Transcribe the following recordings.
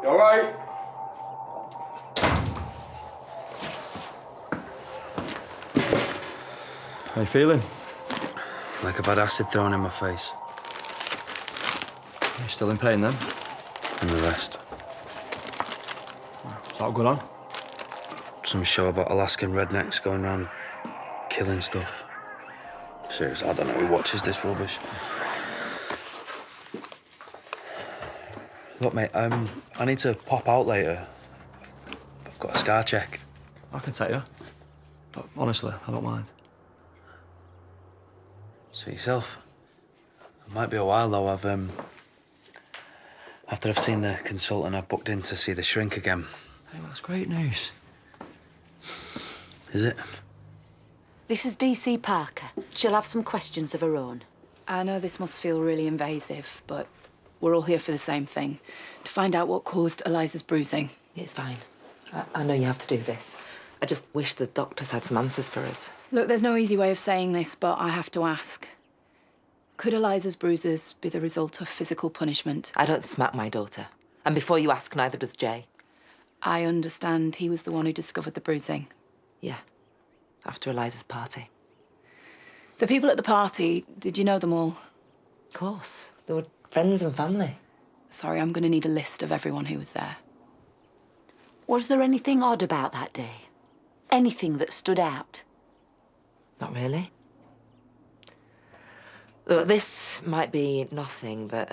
You all right? How you feeling? Like I've had acid thrown in my face. You still in pain then? And the rest. Is that all good on? Some show about Alaskan rednecks going around killing stuff. Seriously, I don't know who watches this rubbish. Look, mate, I need to pop out later. I've got a scar check. I can take you. But honestly, I don't mind. Suit yourself. It might be a while, though. After I've seen the consultant, I've booked in to see the shrink again. Hey, well, that's great news. Is it? This is DC Parker. She'll have some questions of her own. I know this must feel really invasive, but we're all here for the same thing. To find out what caused Eliza's bruising. It's fine. I know you have to do this. I just wish the doctors had some answers for us. Look, there's no easy way of saying this, but I have to ask. Could Eliza's bruises be the result of physical punishment? I don't smack my daughter. And before you ask, neither does Jay. I understand he was the one who discovered the bruising. Yeah, after Eliza's party. The people at the party, did you know them all? Of course. They were friends and family. Sorry, I'm going to need a list of everyone who was there. Was there anything odd about that day? Anything that stood out? Not really. Look, this might be nothing, but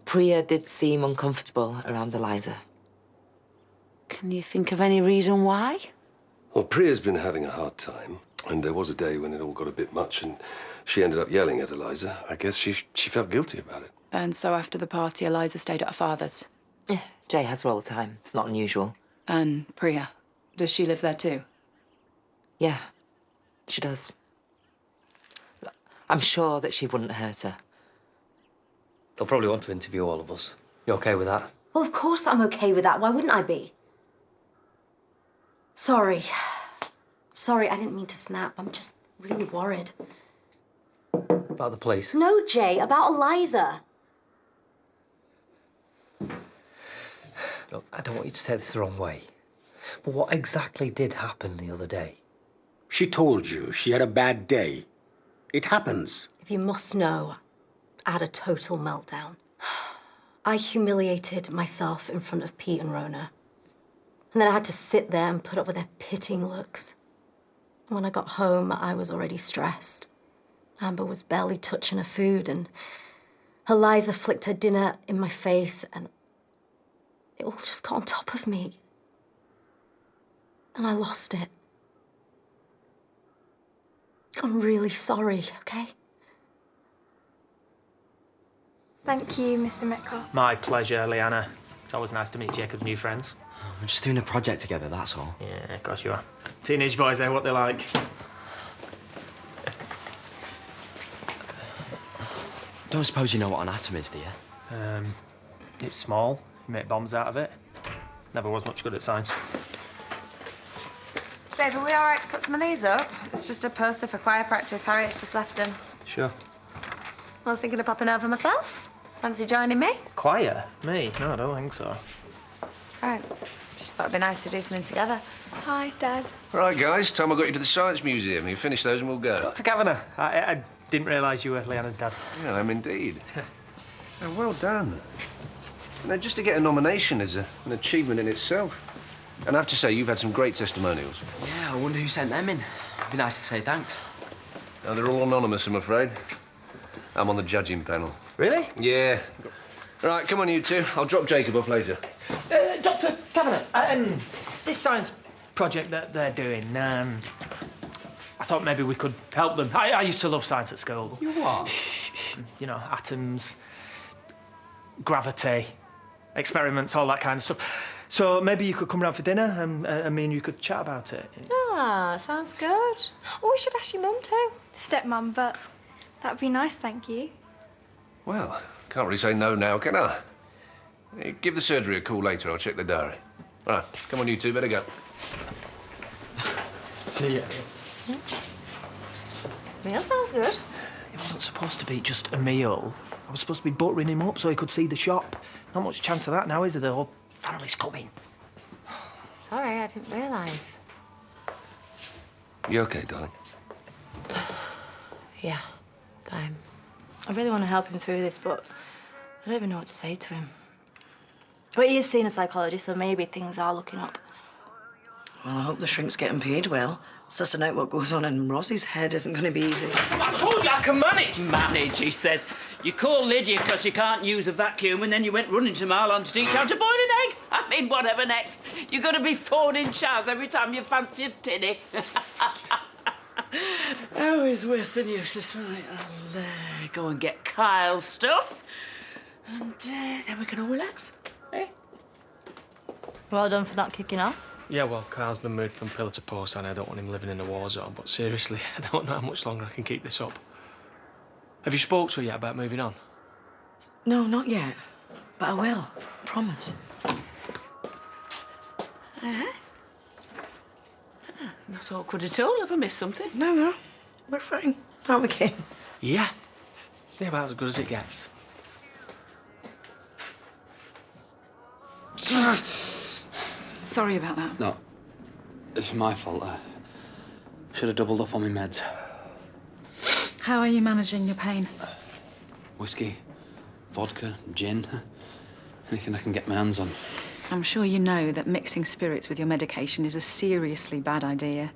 Priya did seem uncomfortable around Eliza. Can you think of any reason why? Well, Priya's been having a hard time, and there was a day when it all got a bit much, and she ended up yelling at Eliza. I guess she felt guilty about it. And so after the party, Eliza stayed at her father's. Yeah, Jay has her all the time. It's not unusual. And Priya, does she live there too? Yeah, she does. I'm sure that she wouldn't hurt her. They'll probably want to interview all of us. You okay with that? Well, of course I'm okay with that. Why wouldn't I be? Sorry. Sorry, I didn't mean to snap. I'm just really worried. About the police? No, Jay, about Eliza. Look, I don't want you to take this the wrong way. But what exactly did happen the other day? She told you she had a bad day. It happens. If you must know, I had a total meltdown. I humiliated myself in front of Pete and Rona. And then I had to sit there and put up with their pitying looks. And when I got home, I was already stressed. Amber was barely touching her food, and Eliza flicked her dinner in my face, and it all just got on top of me. And I lost it. I'm really sorry, okay? Thank you, Mr. Metcalf. My pleasure, Leanna. It's always nice to meet Jacob's new friends. We're just doing a project together, that's all. Yeah, of course you are. Teenage boys, what they like. Don't suppose you know what an atom is, do you? It's small. You make bombs out of it. Never was much good at science. Babe, are we all right to put some of these up? It's just a poster for choir practice. Harriet's just left them. Sure. I was thinking of popping over myself. Fancy joining me? Choir? Me? No, I don't think so. All right. Just thought it'd be nice to do something together. Hi, Dad. Right, guys, time I got you to the Science Museum. You finish those and we'll go. Dr. Kavanagh, I didn't realise you were Leanna's dad. Yeah, I'm indeed. Oh, well done. You know, just to get a nomination is an achievement in itself. And I have to say, you've had some great testimonials. Yeah, I wonder who sent them in. It'd be nice to say thanks. No, they're all anonymous, I'm afraid. I'm on the judging panel. Really? Yeah. Right, come on, you two. I'll drop Jacob off later. Dr. Kavanagh, this science project that they're doing, I thought maybe we could help them. I used to love science at school. You what? Shh. You know, atoms, gravity, experiments, all that kind of stuff. So maybe you could come round for dinner and me and you could chat about it. Ah, sounds good. Oh, we should ask your mum too. Stepmom, but that'd be nice, thank you. Well, can't really say no now, can I? Give the surgery a call later. I'll check the diary. All right, come on, you two. Better go. See ya. Meal sounds good. It wasn't supposed to be just a meal. I was supposed to be buttering him up so he could see the shop. Not much chance of that now, is there? The whole family's coming. Sorry, I didn't realise. You okay, darling? Yeah, fine. I really want to help him through this, but I don't even know what to say to him. But he is seeing a psychologist, so maybe things are looking up. Well, I hope the shrink's getting paid well. Sussing out what goes on in Rossie's head isn't going to be easy. I told you I can manage. Manage, he says. You call Lydia because you can't use a vacuum and then you went running to Marlon to teach how to boil an egg. I mean, whatever next. You're going to be phoning Chaz every time you fancy a tinny. Oh, he's worse than useless. Right, I'll go and get Kyle's stuff and then we can all relax. Eh? Well done for not kicking off. Yeah, well, Kyle's been moved from pillar to post and I don't want him living in a war zone, but seriously, I don't know how much longer I can keep this up. Have you spoke to her yet about moving on? No, not yet. But I will. Promise. Not awkward at all. Have I missed something? No. We're fine. Aren't we, Kim? Yeah. Yeah, about as good as it gets. Sorry about that. No, it's my fault. I should have doubled up on my meds. How are you managing your pain? Whiskey, vodka, gin, anything I can get my hands on. I'm sure you know that mixing spirits with your medication is a seriously bad idea.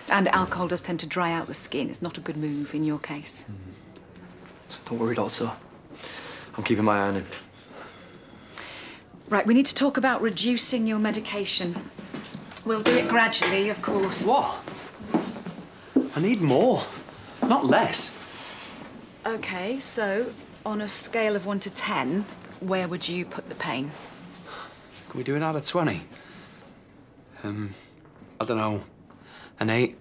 And alcohol does tend to dry out the skin. It's not a good move in your case. Don't worry, Doctor. I'm keeping my eye on him. Right, we need to talk about reducing your medication. We'll do it gradually, of course. What? I need more, not less. OK, so on a scale of 1 to 10, where would you put the pain? Can we do it out of 20? I don't know, an 8,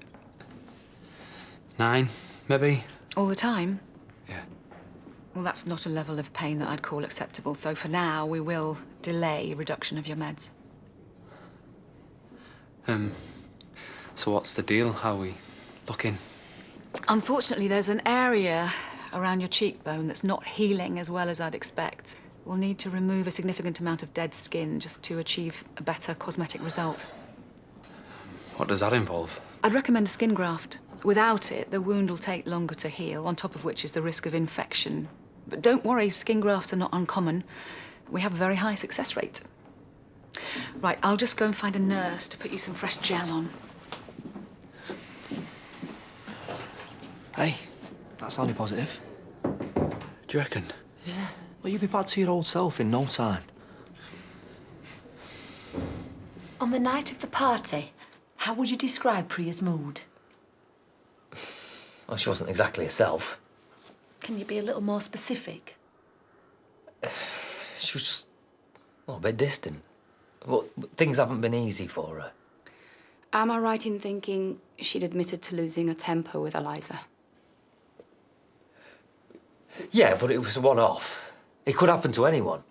9, maybe? All the time? Yeah. Well, that's not a level of pain that I'd call acceptable. So for now, we will delay reduction of your meds. So what's the deal? How are we looking? Unfortunately, there's an area around your cheekbone that's not healing as well as I'd expect. We'll need to remove a significant amount of dead skin just to achieve a better cosmetic result. What does that involve? I'd recommend a skin graft. Without it, the wound will take longer to heal, on top of which is the risk of infection. But don't worry, skin grafts are not uncommon. We have a very high success rate. Right, I'll just go and find a nurse to put you some fresh gel on. Hey, that sounded positive. Do you reckon? Yeah. Well, you'll be back to your old self in no time. On the night of the party, how would you describe Priya's mood? Well, she wasn't exactly herself. Can you be a little more specific? She was just, well, a bit distant. Well, things haven't been easy for her. Am I right in thinking she'd admitted to losing her temper with Eliza? Yeah, but it was a one-off. It could happen to anyone.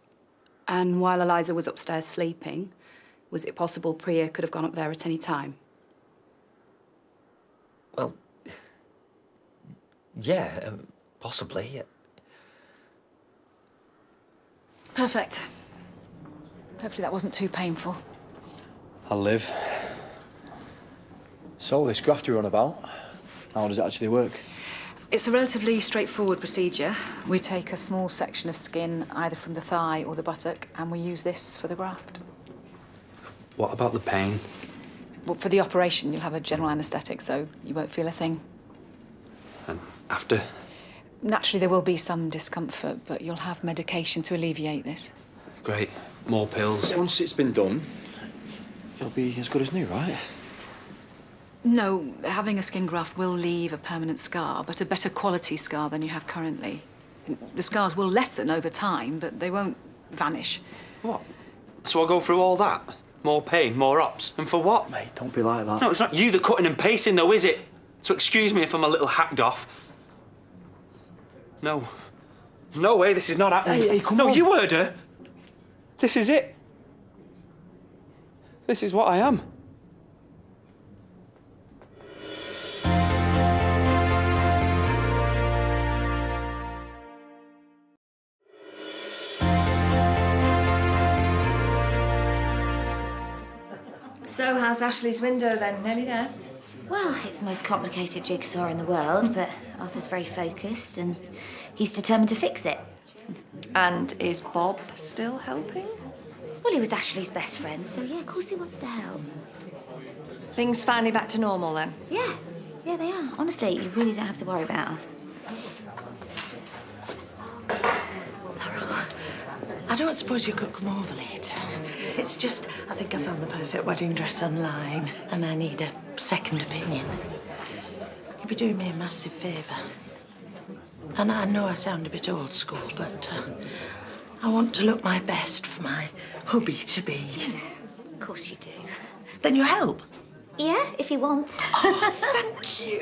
And while Eliza was upstairs sleeping, was it possible Priya could have gone up there at any time? Well, yeah, possibly, yeah. Perfect. Hopefully that wasn't too painful. I'll live. So, this graft you're on about, how does it actually work? It's a relatively straightforward procedure. We take a small section of skin, either from the thigh or the buttock, and we use this for the graft. What about the pain? Well, for the operation, you'll have a general anaesthetic, so you won't feel a thing. And after? Naturally, there will be some discomfort, but you'll have medication to alleviate this. Great. More pills. Once it's been done, it'll be as good as new, right? No, having a skin graft will leave a permanent scar, but a better quality scar than you have currently. The scars will lessen over time, but they won't vanish. What? So I'll go through all that? More pain, more ops, and for what? Mate, don't be like that. No, it's not you the cutting and pasting, though, is it? So excuse me if I'm a little hacked off. No. No way, this is not happening. Hey, come on. No, you heard her. This is it. This is what I am. So, how's Ashley's window then? Nearly there? Well, it's the most complicated jigsaw in the world, but Arthur's very focused and he's determined to fix it. And is Bob still helping? Well, he was Ashley's best friend, so yeah, of course he wants to help. Things finally back to normal then? Yeah, they are. Honestly, you really don't have to worry about us. I don't suppose you could come over later. It's just, I think I found the perfect wedding dress online, and I need a second opinion. You'd be doing me a massive favour. And I know I sound a bit old school, but I want to look my best for my hubby-to-be. Of course you do. Then you help? Yeah, if you want. Oh, thank you.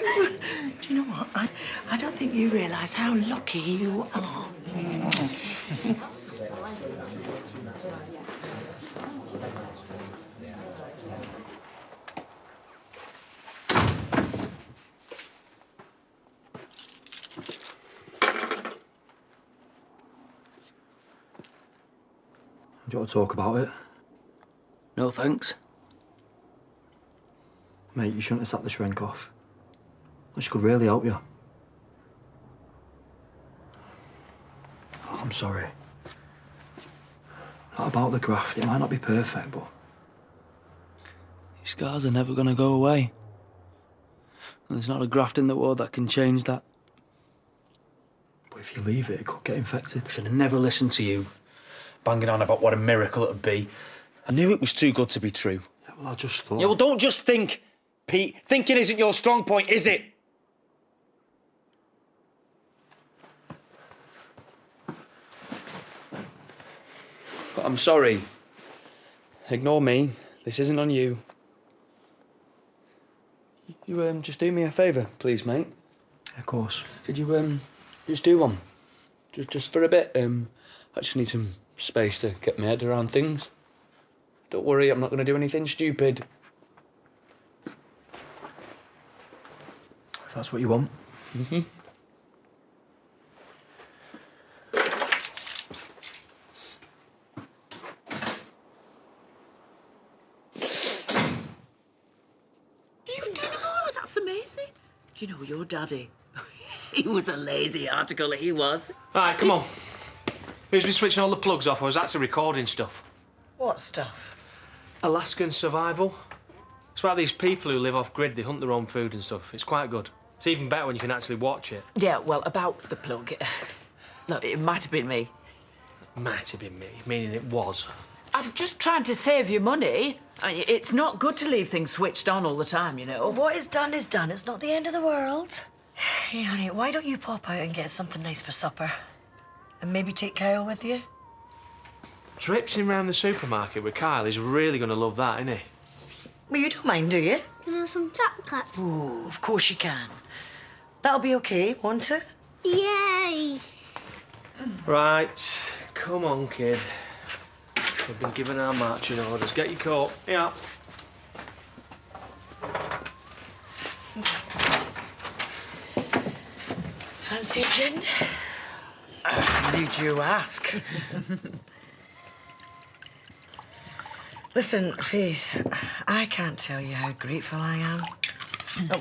Do you know what? I don't think you realise how lucky you are. Do you want to talk about it? No, thanks. Mate, you shouldn't have sacked the shrink off. She could really help you. Oh, I'm sorry. Not about the graft. It might not be perfect, but... These scars are never going to go away. And there's not a graft in the world that can change that. But if you leave it, it could get infected. Should have never listened to you. Banging on about what a miracle it would be. I knew it was too good to be true. Yeah, well, I just thought... Yeah, well, don't just think, Pete. Thinking isn't your strong point, is it? But I'm sorry. Ignore me. This isn't on you. You, just do me a favour, please, mate. Yeah, of course. Could you, just do one? Just for a bit. I just need some space to get my head around things. Don't worry, I'm not going to do anything stupid. If that's what you want. Mm-hmm. You've done it all? That's amazing. You know, your daddy, he was a lazy article, he was. Right, come on. Who's been switching all the plugs off, or was that some recording stuff? What stuff? Alaskan survival. It's about these people who live off-grid, they hunt their own food and stuff. It's quite good. It's even better when you can actually watch it. Yeah, well, about the plug. Look, it might have been me. Might have been me, meaning it was. I'm just trying to save you money. I mean, it's not good to leave things switched on all the time, you know. What is done is done. It's not the end of the world. Hey, honey, why don't you pop out and get something nice for supper? And maybe take Kyle with you? Traipsing round the supermarket with Kyle is really going to love that, isn't he? Well, you don't mind, do you? Can I have some Tap Cuts? Oh, of course you can. That'll be okay, won't it? Yay! Right, come on, kid. We've been given our marching orders. Get your coat. Yeah. Fancy a gin? Did you ask? Listen, Faith, I can't tell you how grateful I am.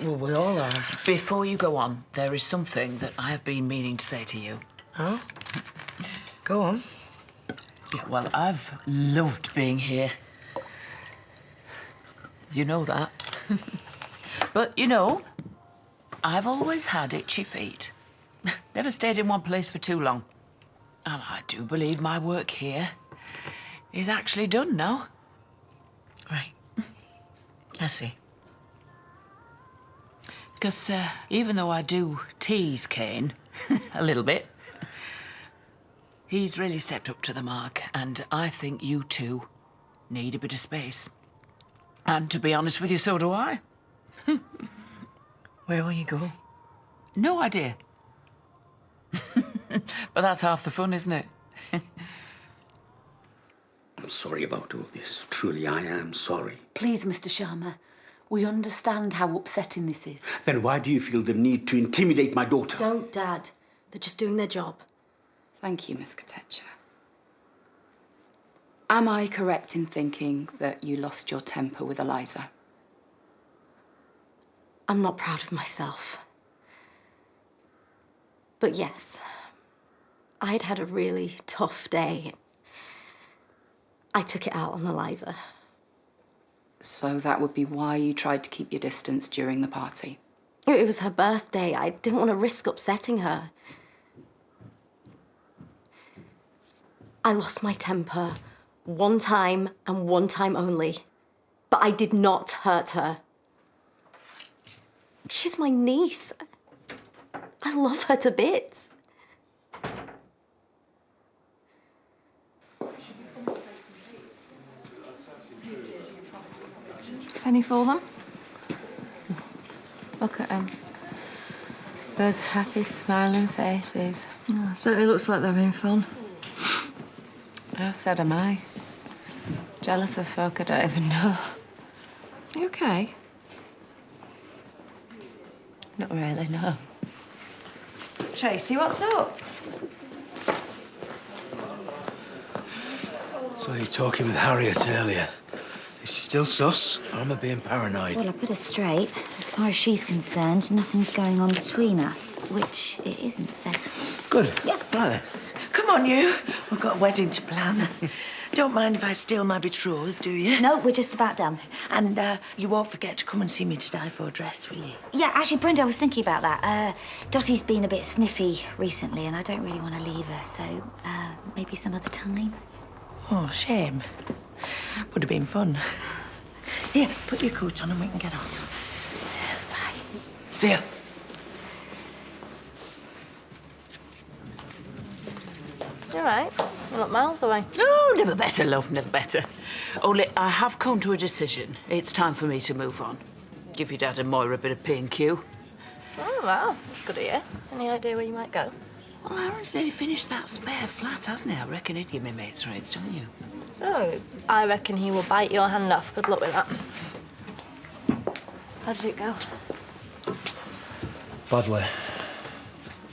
Well, we all are. Before you go on, there is something that I have been meaning to say to you. Oh? Go on. Yeah, well, I've loved being here. You know that. But, you know, I've always had itchy feet. Never stayed in one place for too long. And I do believe my work here is actually done now. Right. I see. Because even though I do tease Kane a little bit, he's really stepped up to the mark, and I think you two need a bit of space. And to be honest with you, so do I. Where will you go? No idea. But that's half the fun, isn't it? I'm sorry about all this. Truly, I am sorry. Please, Mr. Sharma, we understand how upsetting this is. Then why do you feel the need to intimidate my daughter? Don't, Dad. They're just doing their job. Thank you, Miss Katecha. Am I correct in thinking that you lost your temper with Eliza? I'm not proud of myself. But yes, I'd had a really tough day. I took it out on Eliza. So that would be why you tried to keep your distance during the party? It was her birthday. I didn't want to risk upsetting her. I lost my temper one time and one time only. But I did not hurt her. She's my niece. I love her to bits. Penny for them? Look at them. Those happy, smiling faces. Oh, certainly looks like they're having fun. Oh, so am I. Jealous of folk I don't even know. You okay? Not really, no. Tracy, what's up? So you're talking with Harriet earlier. Is she still sus, or am I being paranoid? Well, I put her straight. As far as she's concerned, nothing's going on between us, which it isn't, Seth. Good. Yeah. Right then. Come on, you. We've got a wedding to plan. Don't mind if I steal my betrothed, do you? No, we're just about done. And you won't forget to come and see me today for a dress, will you? Yeah, actually, Brenda, I was thinking about that. Dottie's been a bit sniffy recently, and I don't really want to leave her, so maybe some other time. Oh, shame. Would have been fun. Here, put your coat on and we can get off. Bye. See ya. You all right? You look miles away. Oh, never better, love, never better. Only I have come to a decision. It's time for me to move on. Give your dad and Moira a bit of P&Q. Oh, wow. That's good of you. Any idea where you might go? Well, Aaron's nearly finished that spare flat, hasn't he? I reckon he'd give me mates rates, don't you? Oh, I reckon he will bite your hand off. Good luck with that. How did it go? Badly.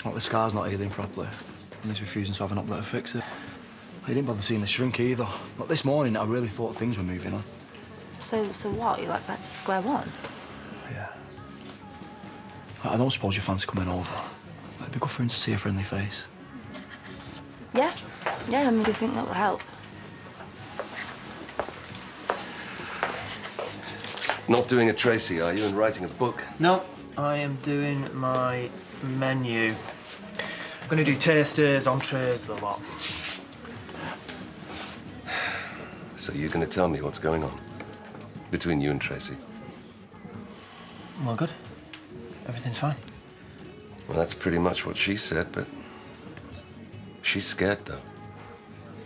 Like the scar's not healing properly, and he's refusing to have an operator fix it. He didn't bother seeing the shrink either. Like this morning, I really thought things were moving on. So what? You're like back to square one? Yeah. I don't suppose you fancy coming over. It'd be good for him to see a friendly face. Yeah. Yeah, I mean, do you think that will help? Not doing a Tracy, are you, and writing a book? No, I am doing my menu. I'm going to do tasters, entrees, the lot. So you're going to tell me what's going on between you and Tracy? Well, good. Everything's fine. Well, that's pretty much what she said, but she's scared, though.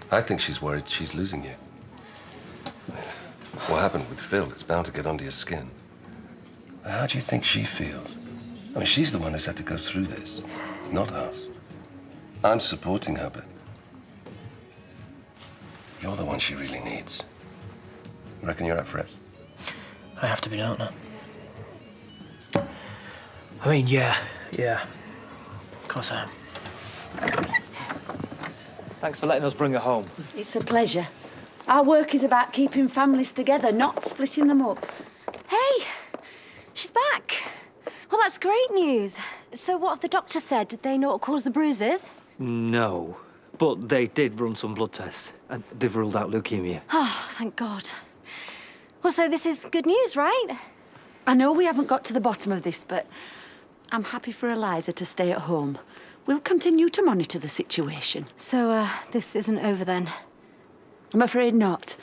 I think she's worried she's losing you. What happened with Phil, it's bound to get under your skin. How do you think she feels? I mean, she's the one who's had to go through this, not us. I'm supporting her, but you're the one she really needs. Reckon you're up for it? I have to be, don't I? I mean, yeah. Of course I am. Thanks for letting us bring her home. It's a pleasure. Our work is about keeping families together, not splitting them up. Hey, she's back. Well, that's great news. So what have the doctors said? Did they know what caused the bruises? No, but they did run some blood tests, and they've ruled out leukemia. Oh, thank God. Well, so this is good news, right? I know we haven't got to the bottom of this, but I'm happy for Eliza to stay at home. We'll continue to monitor the situation. So, this isn't over then? I'm afraid not.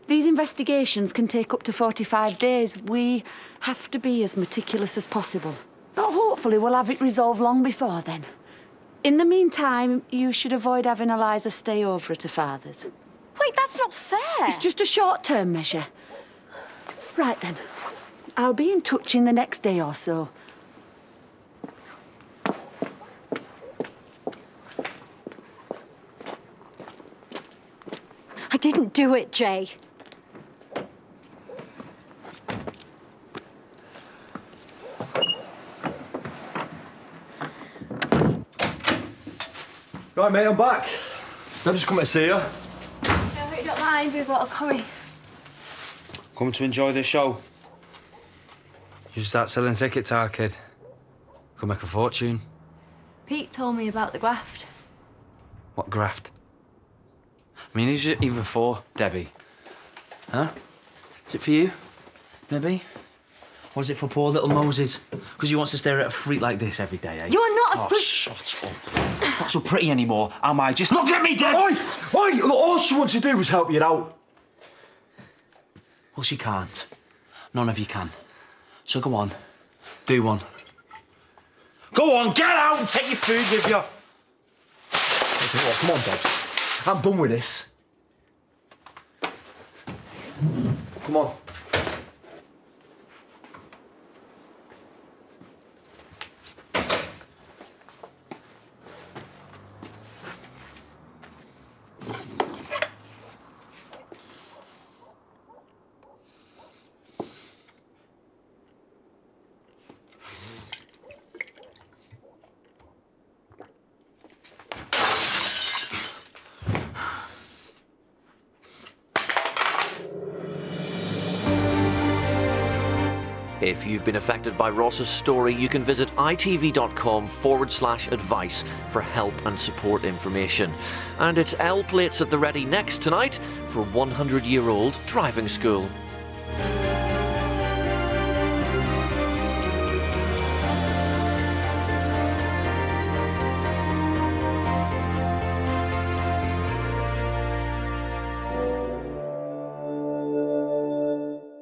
These investigations can take up to 45 days. We have to be as meticulous as possible. But hopefully we'll have it resolved long before then. In the meantime, you should avoid having Eliza stay over at her father's. Wait, that's not fair. It's just a short-term measure. Right then. I'll be in touch in the next day or so. I didn't do it, Jay. Right, mate, I'm back. I'm just coming to see you. I hope you don't mind. Maybe brought a curry. Coming to enjoy the show. You should start selling tickets, our kid. Could make a fortune. Pete told me about the graft. What graft? I mean, who's it even for, Debbie? Huh? Is it for you? Maybe? Or is it for poor little Moses? Because he wants to stare at a freak like this every day, eh? You are not a freak. Shut up. Not so pretty anymore, am I? Just look at me, Deb! Oi! Look, all she wants to do is help you out. Well, she can't. None of you can. So go on. Do one. Go on, get out and take your food with you. Come on, Deb. I'm done with this. Come on. If you've been affected by Ross's story, you can visit itv.com/advice for help and support information. And it's L plates at the ready next tonight for 100-year-old driving school.